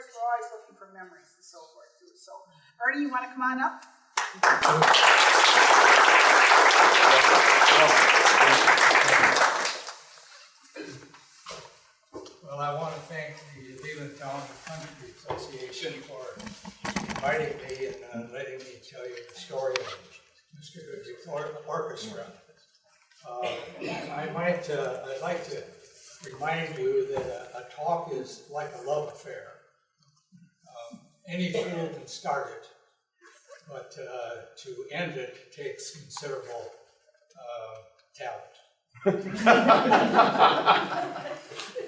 course, we're always looking for memories and so forth too. So, Ernie, you want to come on up? Well, I want to thank the Leland Town Country Association for inviting me and letting me tell you the story of Mr. Good's Orchestra. I'd like to remind you that a talk is like a love affair. Any fool can start it, but to end it takes considerable talent.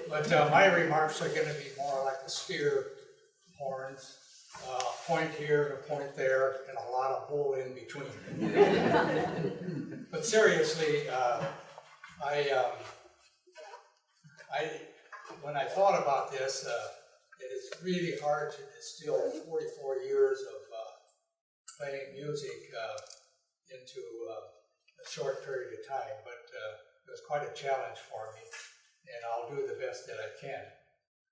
But my remarks are going to be more like the spear horns, a point here and a point there, and a lot of bull in between. But seriously, when I thought about this, it is really hard to distill 44 years of playing music into a short period of time, but it was quite a challenge for me, and I'll do the best that I can.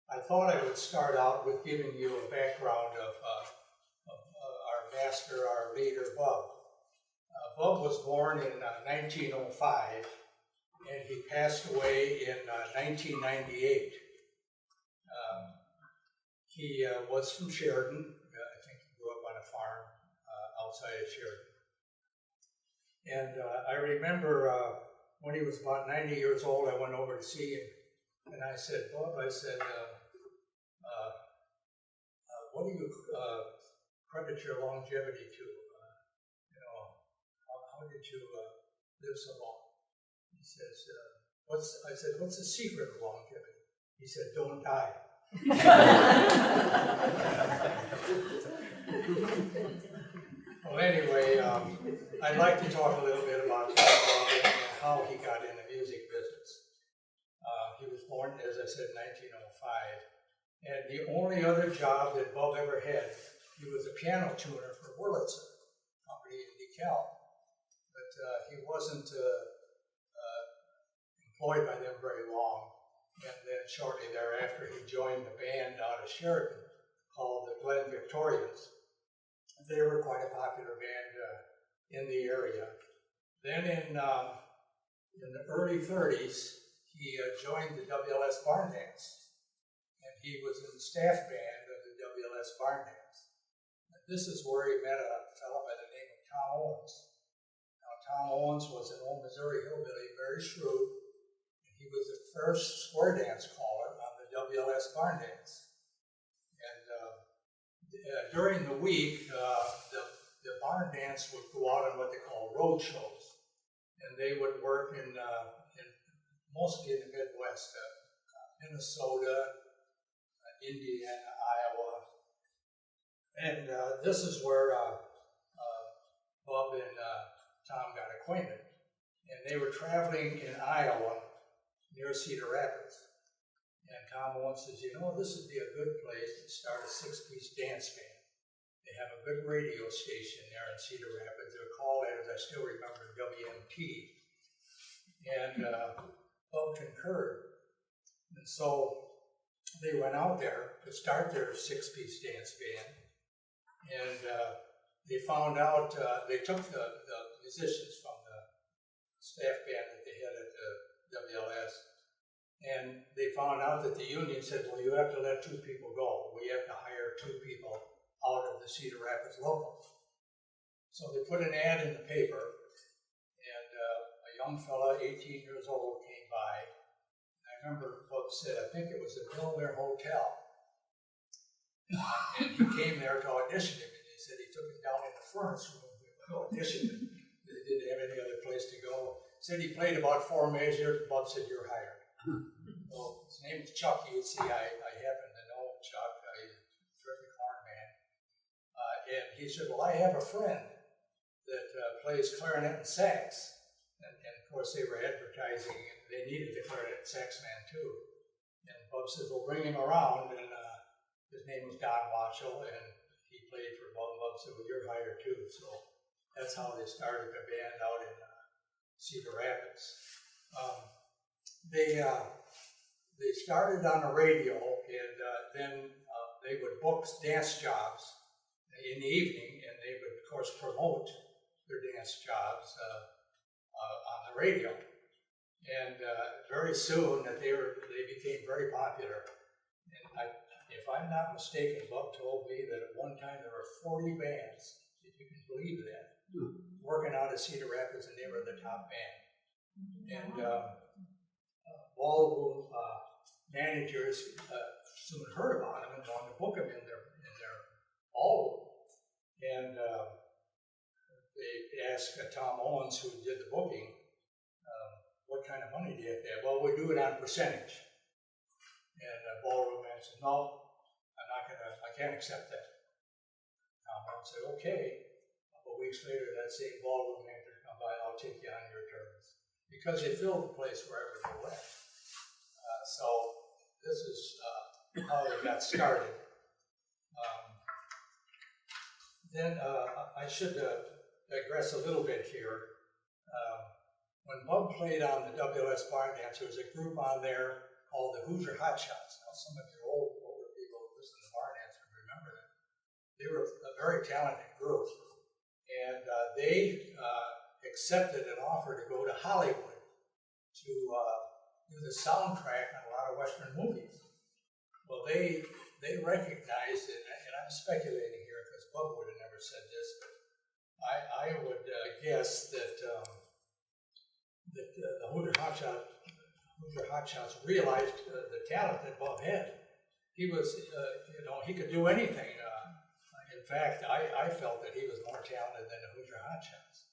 I thought I would start out with giving you a background of our master, our leader, BUB. BUB was born in 1905, and he passed away in 1998. He was from Sheridan. I think he grew up on a farm outside of Sheridan. And I remember when he was about 90 years old, I went over to see him, and I said, "BUB," I said, what do you credit your longevity to? How did you live so long? He says, I said, "What's the secret of longevity?" He said, "Don't die." Well, anyway, I'd like to talk a little bit about BUB and how he got in the music business. He was born, as I said, in 1905, and the only other job that BUB ever had, he was a piano tuner for Wurlitzer Company in DeKalb, but he wasn't employed by them very long, and then shortly thereafter he joined the band out of Sheridan called the Glen Victorians. They were quite a popular band in the area. Then in the early 30s, he joined the WLS Barn Dance, and he was in the staff band of the WLS Barn Dance. And this is where he met a fellow by the name of Tom Owens. Now, Tom Owens was an old Missouri hillbilly, very shrewd, and he was the first square dance caller on the WLS Barn Dance. And during the week, the barn dance would go out on what they call road shows, and they would work in mostly in the Midwest, Minnesota, Indiana, Iowa, and this is where BUB and Tom got acquainted, and they were traveling in Iowa near Cedar Rapids. And Tom Owens says, this would be a good place to start a 6-piece dance band. They have a good radio station there in Cedar Rapids. They're called, as I still remember, WMT. And BUB concurred. And so they went out there to start their 6-piece dance band. And they found out, they took the musicians from the staff band that they had at the WLS, and they found out that the union said, well, you have to let 2 people go. We have to hire 2 people out of the Cedar Rapids local. So they put an ad in the paper, and a young fella, 18 years old, came by. And I remember BUB said, I think it was the Millionaire Hotel. And he came there to audition him, and he said he took him down in the furnace room to audition him. They didn't have any other place to go. Said he played about 4 measures. BUB said, you're hired. Well, his name is Chuck. You see, I happen to know Chuck. He's a terrific horn man. And he said, well, I have a friend that plays clarinet and sax. And of course, they were advertising, and they needed a clarinet and sax man too. And BUB said, well, bring him around. And his name was Don Watchell, and he played for BUB. BUB said, well, you're hired too. So that's how they started the band out in Cedar Rapids. They started on the radio, and then they would book dance jobs in the evening, and they would, of course, promote their dance jobs on the radio. And very soon that they became very popular. And if I'm not mistaken, BUB told me that at one time there were 40 bands, if you can believe that, working out of Cedar Rapids, and they were the top band. And ballroom managers soon heard about them and wanted to book them in their ballroom. And they asked Tom Owens, who did the booking, what kind of money do you have to have? Well, we do it on percentage. And the ballroom man said, no, I can't accept that. Tom Owens said, okay. A couple weeks later, that same ballroom manager come by, I'll take you on your terms. Because they filled the place wherever they went. So this is how they got started. Then I should digress a little bit here. When BUB played on the WS Barn Dance, there was a group on there called the Hoosier Hotshots. Now, some of your older people who listen to Barn Dance would remember them. They were a very talented group, and they accepted an offer to go to Hollywood to do the soundtrack on a lot of Western movies. Well, they recognized, and I'm speculating here because BUB would have never said this, but I would guess that the Hoosier Hotshots realized the talent that BUB had. He was, he could do anything. In fact, I felt that he was more talented than the Hoosier Hotshots.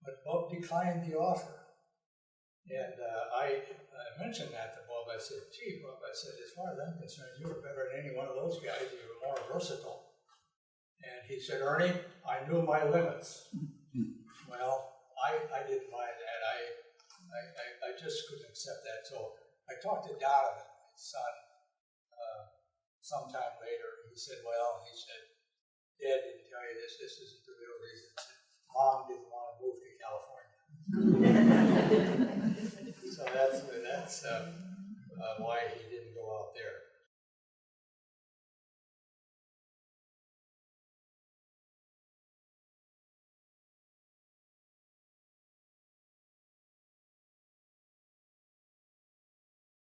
But BUB declined the offer. And I mentioned that to BUB. I said, gee, BUB, I said, as far as I'm concerned, you were better than any one of those guys. You were more versatile. And he said, Ernie, I knew my limits. Well, I didn't mind that. I just couldn't accept that. So I talked to Donovan, his son, sometime later. He said, Dad didn't tell you this. This isn't the real reason. Mom didn't want to move to California. So that's why he didn't go out there.